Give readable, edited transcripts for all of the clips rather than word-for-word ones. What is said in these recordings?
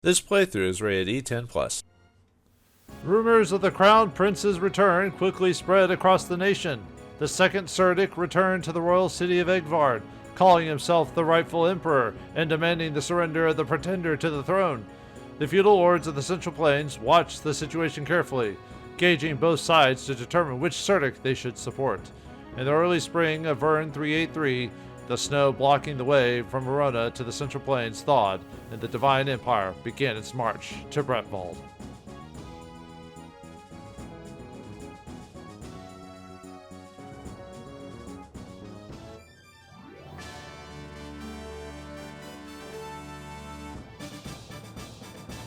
This playthrough is rated E10+. Rumors of the Crown Prince's return quickly spread across the nation. The second Serdic returned to the royal city of Egvard, calling himself the rightful emperor and demanding the surrender of the pretender to the throne. The feudal lords of the Central Plains watched the situation carefully, gauging both sides to determine which Serdic they should support. In the early spring of Vern 383, the snow blocking the way from Verona to the Central Plains thawed, and the Divine Empire began its march to Bretvalde.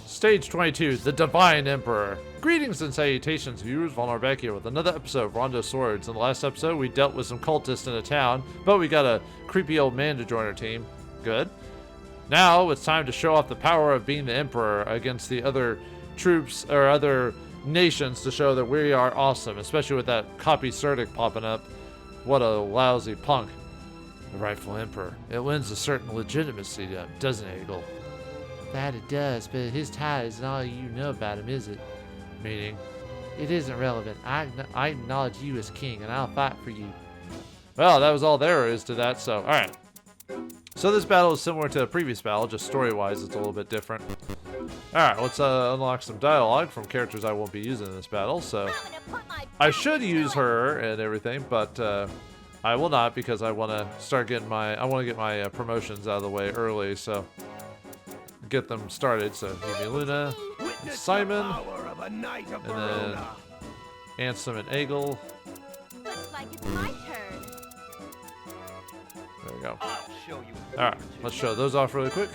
Stage 22, The Divine Emperor. Greetings and salutations, viewers. Vauldemare back here with another episode of Rondo of Swords. In the last episode, we dealt with some cultists in a town, but we got a creepy old man to join our team. Good. Now, it's time to show off the power of being the Emperor against the other troops, or other nations, to show that we are awesome, especially with that copy Serdic popping up. What a lousy punk. The rightful Emperor. It lends a certain legitimacy to him, doesn't it, Eagle? That it does, but his tie isn't all you know about him, is it? Meaning? It isn't relevant. I acknowledge you as king, and I'll fight for you. Well, that was all there is to that, so, alright. So this battle is similar to the previous battle, just story-wise it's a little bit different. Alright, let's unlock some dialogue from characters I won't be using in this battle, so... I should use her and everything, but I will not because I want to start getting my... I want to get my promotions out of the way early, so... Get them started, so give me Luna, and Simon, and then Ansem and Egil. Looks like it's my turn. There we go. Alright, let's show those off really quick.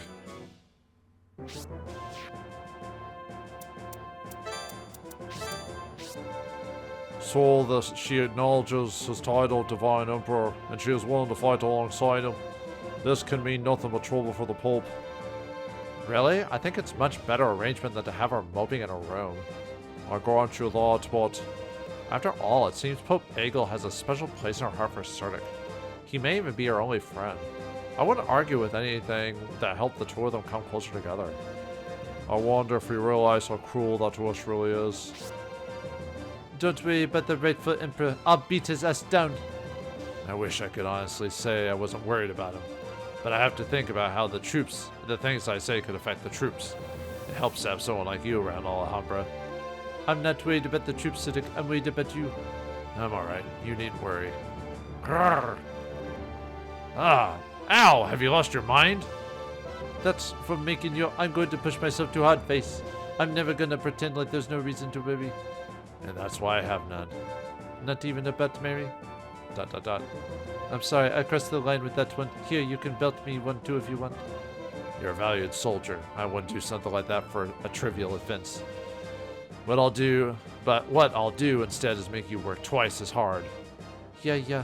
So she acknowledges his title Divine Emperor, and she is willing to fight alongside him. This can mean nothing but trouble for the Pope. Really? I think it's much better arrangement than to have her moping in a room. I grant you that, but after all, it seems Pope Egil has a special place in her heart for Serdic. He may even be her only friend. I wouldn't argue with anything that helped the two of them come closer together. I wonder if we realize how cruel that wish really is. Don't worry about the rightful emperor. I'll beat his ass down. I wish I could honestly say I wasn't worried about him. But I have to think about how the things I say could affect the troops. It helps to have someone like you around, Alhambra. I'm not worried about the troops, Serdic. I'm worried about you. I'm alright. You needn't worry. Grrr. Ah! Ow! Have you lost your mind? That's from making your I'm going to push myself too hard face. I'm never gonna pretend like there's no reason to worry. And that's why I have none. Not even about Mary? ... I'm sorry, I crossed the line with that one. Here, you can belt me one too if you want. You're a valued soldier. I wouldn't do something like that for a trivial offense. What I'll do instead is make you work twice as hard. Yeah.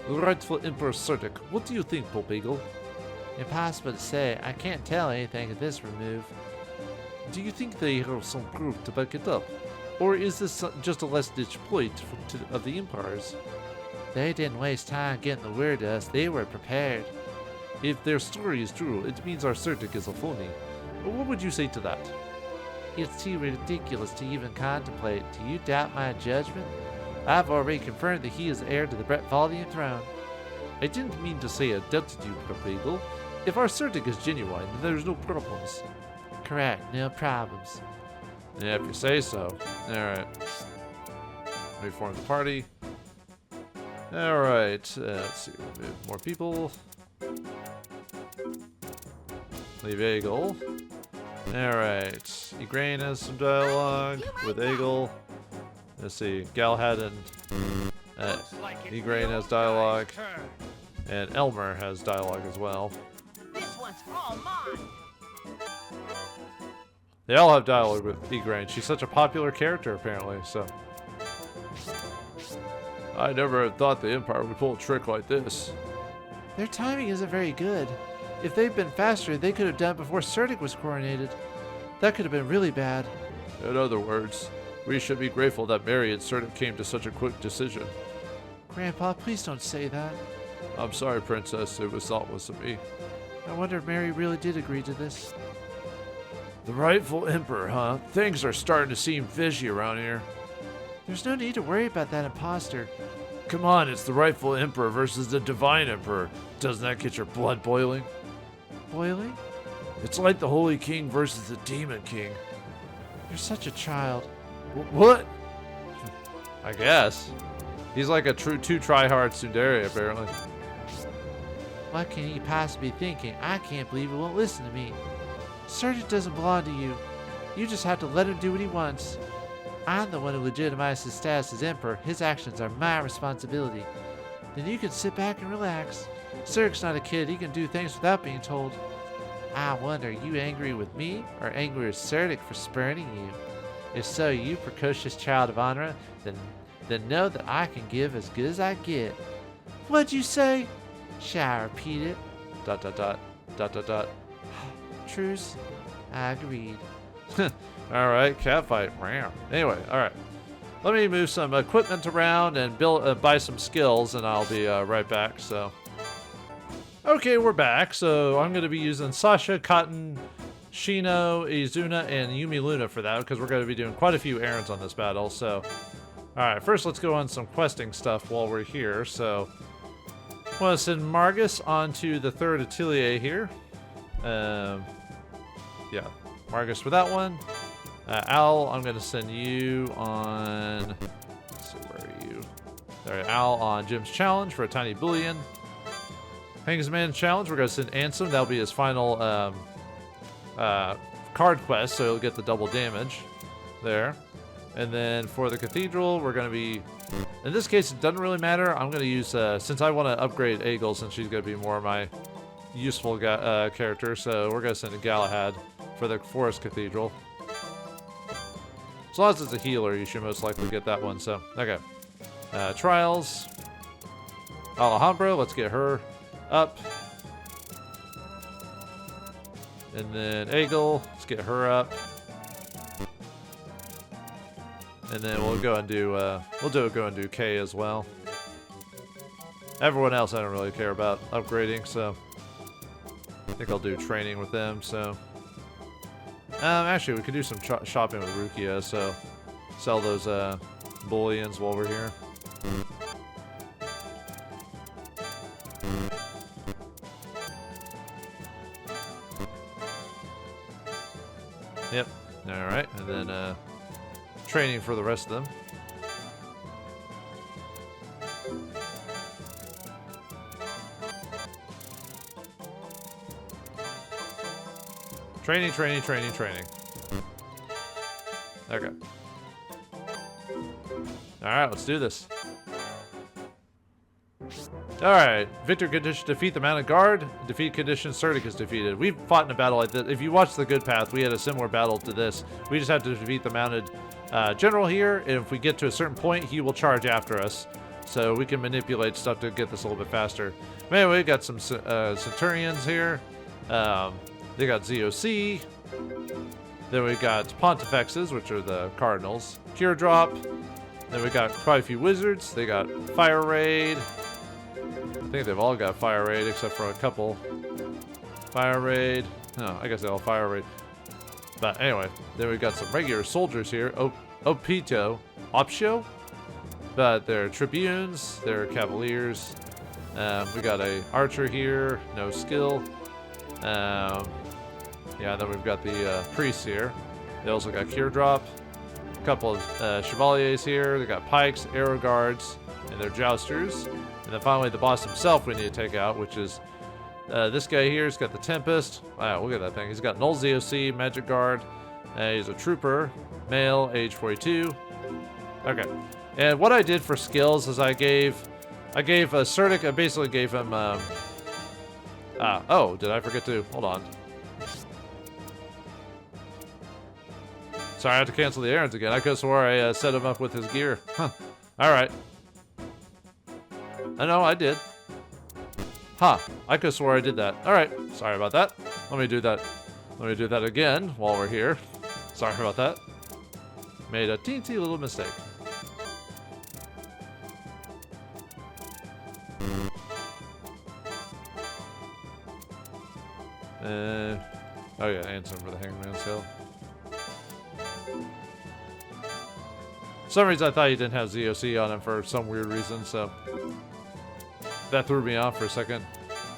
Rightful Emperor Serdic, what do you think, Pope Egil? Impossible to say. I can't tell anything at this remove. Do you think they have some proof to back it up? Or is this just a last-ditch ploy of the Empires? They didn't waste time getting the word to us. They were prepared. If their story is true, it means our Serdic is a phony. What would you say to that? It's too ridiculous to even contemplate. Do you doubt my judgment? I've already confirmed that he is heir to the Bretvalde throne. I didn't mean to say I doubted you, Pope Egil. If our Serdic is genuine, then there's no problems. Correct, no problems. Yeah, if you say so. Alright. Reform the party. Alright, let's see. We'll move more people. Leave Egil. Alright. Igraine has some dialogue with Egil. Let's see. Galahad and Igraine has dialogue. And Elmer has dialogue as well. This one's all mine. They all have dialogue with Igraine. She's such a popular character, apparently, so... I never thought the Empire would pull a trick like this. Their timing isn't very good. If they'd been faster, they could have done it before Serdic was coronated. That could have been really bad. In other words, we should be grateful that Mary and Serdic came to such a quick decision. Grandpa, please don't say that. I'm sorry, Princess. It was thoughtless of me. I wonder if Mary really did agree to this. The rightful emperor, huh? Things are starting to seem fishy around here. There's no need to worry about that imposter. Come on, it's the rightful emperor versus the divine emperor. Doesn't that get your blood boiling? Boiling? It's like the holy king versus the demon king. You're such a child. What? I guess. He's like a true try-hard tsundere, apparently. What can he possibly be thinking? I can't believe he won't listen to me. Serdic doesn't belong to you. You just have to let him do what he wants. I'm the one who legitimized his status as emperor. His actions are my responsibility. Then you can sit back and relax. Serdic's not a kid. He can do things without being told. I wonder, are you angry with me or angry with Serdic for spurning you? If so, you precocious child of honor, then know that I can give as good as I get. What'd you say? Shall I repeat it? ... Truce. I agreed. Alright, catfight. Anyway, alright. Let me move some equipment around and buy some skills, and I'll be right back. So, okay, we're back. So I'm going to be using Sasha, Cotton, Shino, Izuna, and Yumi Luna for that, because we're going to be doing quite a few errands on this battle. So, alright, first let's go on some questing stuff while we're here. So, I want to send Margus onto the third atelier here. Yeah, Margus for that one. Al, I'm going to send you on... Let's see, where are you? There, Al on Jim's challenge for a tiny bullion. Hangsman challenge, we're going to send Ansem. That'll be his final card quest, so he'll get the double damage there. And then for the cathedral, we're going to be... In this case, it doesn't really matter. I'm going to use... since I want to upgrade Egil, since she's going to be more of my useful character, so we're going to send a Galahad for the Forest Cathedral. As long as it's a healer, you should most likely get that one. So, okay. Trials. Alejandro, let's get her up. And then Egil, let's get her up. And then we'll go and do, go and do K as well. Everyone else I don't really care about upgrading, so I think I'll do training with them, so. Actually, we could do some shopping with Rukia, so sell those bullions while we're here. Yep. All right, and then training for the rest of them. Training. Okay. Alright, let's do this. Alright, victor condition defeat the mounted guard. Defeat condition Serdic is defeated. We've fought in a battle like this. If you watch the Good Path, we had a similar battle to this. We just have to defeat the mounted general here, and if we get to a certain point, he will charge after us. So we can manipulate stuff to get this a little bit faster. But anyway, we got some Centurions here. They got ZOC. Then we got Pontifexes, which are the Cardinals. Cure Drop. Then we got quite a few Wizards. They got Fire Raid. I think they've all got Fire Raid except for a couple. Fire Raid. No, I guess they all Fire Raid. But anyway, then we got some regular soldiers here. Opito. Optio. But they're Tribunes. They're Cavaliers. We got a Archer here. No skill. Yeah, then we've got the priests here. They also got Cure Drop. A couple of Chevaliers here. They got Pikes, Arrow Guards, and they're Jousters. And then finally the boss himself we need to take out, which is this guy here. He's got the Tempest. Wow, look at that thing. He's got Null ZOC, Magic Guard. He's a Trooper, male, age 42. Okay. And what I did for skills is I gave Serdic, I basically gave him... oh, did I forget to... Hold on. Sorry, I have to cancel the errands again. I could have swore I set him up with his gear. Huh. Alright. I know, I did. Huh. I could have swore I did that. Alright. Sorry about that. Let me do that. Let me do that again while we're here. Sorry about that. Made a teensy little mistake. Oh yeah, and some for the Hangman's Hill. For some reason I thought he didn't have ZOC on him for some weird reason, so that threw me off for a second.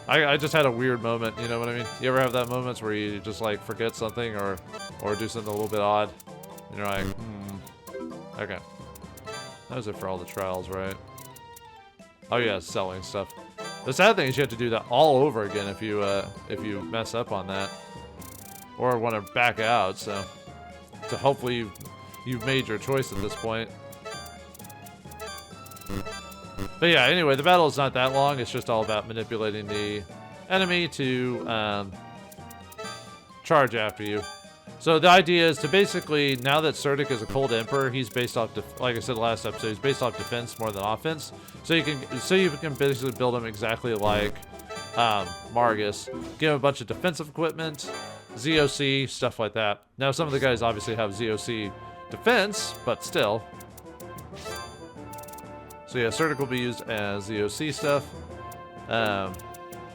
I just had a weird moment, you know what I mean? You ever have that moments where you just like forget something or do something a little bit odd? And you're like, okay. That was it for all the trials, right? Oh yeah, selling stuff. The sad thing is you have to do that all over again if you mess up on that. Or want to back out, so hopefully you've made your choice at this point. But yeah, anyway, the battle is not that long. It's just all about manipulating the enemy to charge after you. So the idea is to basically, now that Serdic is a cold emperor, he's based off, like I said last episode, he's based off defense more than offense. So you can basically build him exactly like Margus. Give him a bunch of defensive equipment, ZOC, stuff like that. Now some of the guys obviously have ZOC defense, but still. So yeah, Serdic will be used as ZOC stuff.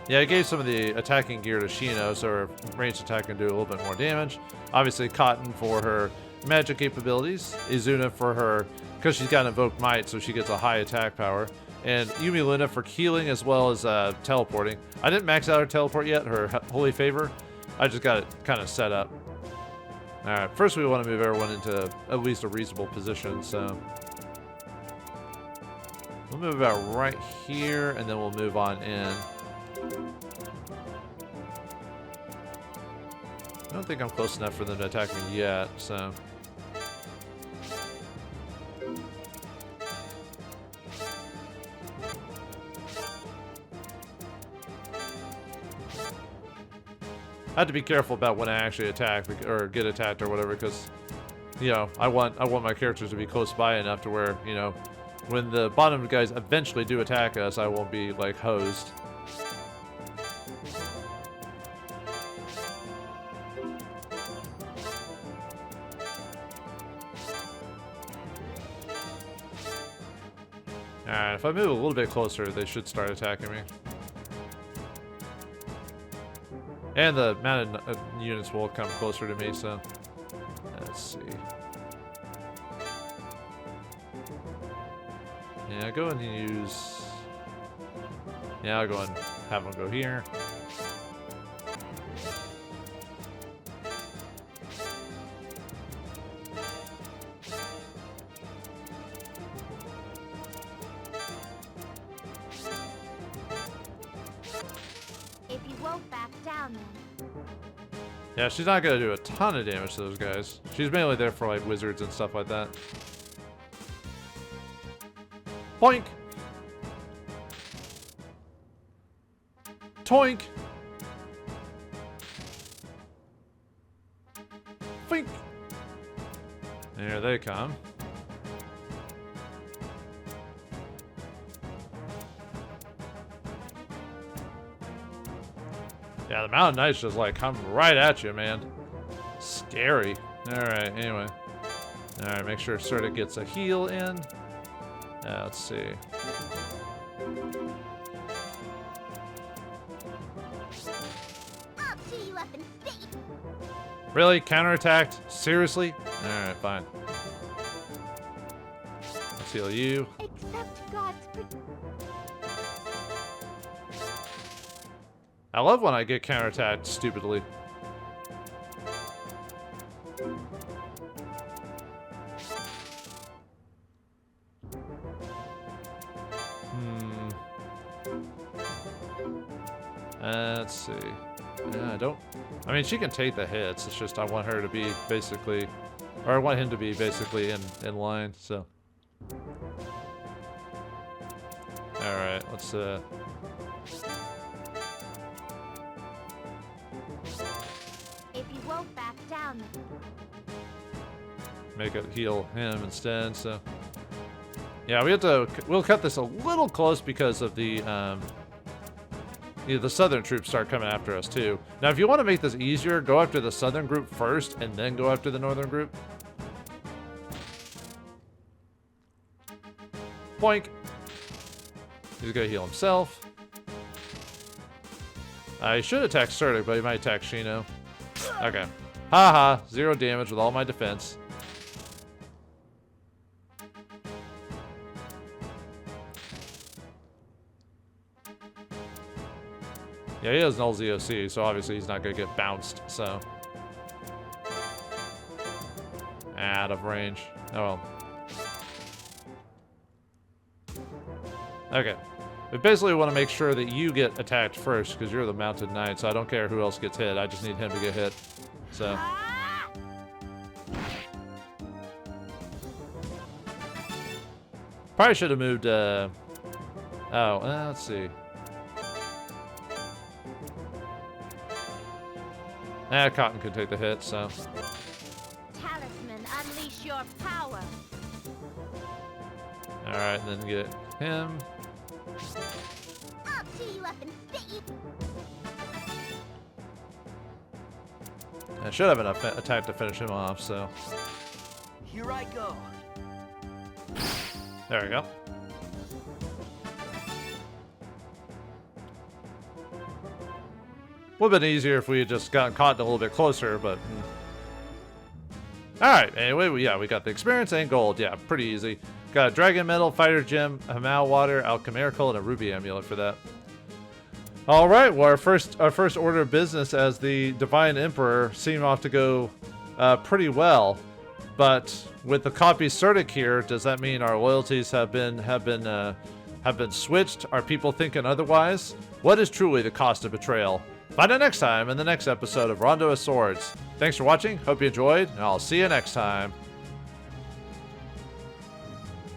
Yeah, I gave some of the attacking gear to Shino, so her ranged attack can do a little bit more damage. Obviously, Cotton for her magic capabilities. Izuna for her, because she's got Invoke Might, so she gets a high attack power. And Yumi Luna for healing as well as teleporting. I didn't max out her teleport yet, her Holy Favor. I just got it kind of set up. Alright, first we want to move everyone into at least a reasonable position, so... We'll move about right here, and then we'll move on in. I don't think I'm close enough for them to attack me yet, so... I have to be careful about when I actually attack, or get attacked or whatever, because, you know, I want my characters to be close by enough to where, you know, when the bottom guys eventually do attack us, I won't be, like, hosed. Alright, if I move a little bit closer, they should start attacking me. And the mounted units will come closer to me, so... Let's see. Yeah, go ahead and use... Yeah, I'll go and have them go here. If you won't back down, then. Yeah, she's not gonna do a ton of damage to those guys. She's mainly there for, like, wizards and stuff like that. Boink! Toink! Fink! There they come. Yeah, the Mountain Knights just, like, come right at you, man. Scary. Alright, anyway. Alright, make sure Serdic gets a heal in. Let's see. I'll chew you up in space. Really? Counterattacked? Seriously? Alright, fine. Let's heal you. Accept God's I love when I get counterattacked stupidly. Let's see. Yeah, I mean, she can take the hits. It's just I want her to be basically... Or I want him to be basically in line, so... Alright, let's... If you won't back down, then. Make it heal him instead, so... Yeah, we'll cut this a little close because of the, the southern troops start coming after us, too. Now, if you want to make this easier, go after the southern group first, and then go after the northern group. Boink! He's gonna heal himself. I should attack Serdic, but he might attack Shino. Okay. Haha, 0 damage with all my defense. Yeah, he has null ZOC, so obviously he's not going to get bounced, so. Out of range. Oh well. Okay. We basically want to make sure that you get attacked first, because you're the mounted knight, so I don't care who else gets hit. I just need him to get hit. So. Probably should have moved, let's see. Cotton could take the hit, so. Talisman, unleash your power. Alright, then get him. I'll tee you up and spit you. I should have enough attack to finish him off, so. Here I go. There we go. Would have been easier if we had just gotten caught a little bit closer, but. Alright, anyway, we got the experience and gold. Yeah, pretty easy. Got a Dragon Metal, Fighter Gem, Hamal Water, Alchemiracle, and a Ruby Amulet for that. Alright, well, our first order of business as the Divine Emperor seemed off to go pretty well. But with the copy Serdic here, does that mean our loyalties have been switched? Are people thinking otherwise? What is truly the cost of betrayal? Find out next time in the next episode of Rondo of Swords. Thanks for watching, hope you enjoyed, and I'll see you next time.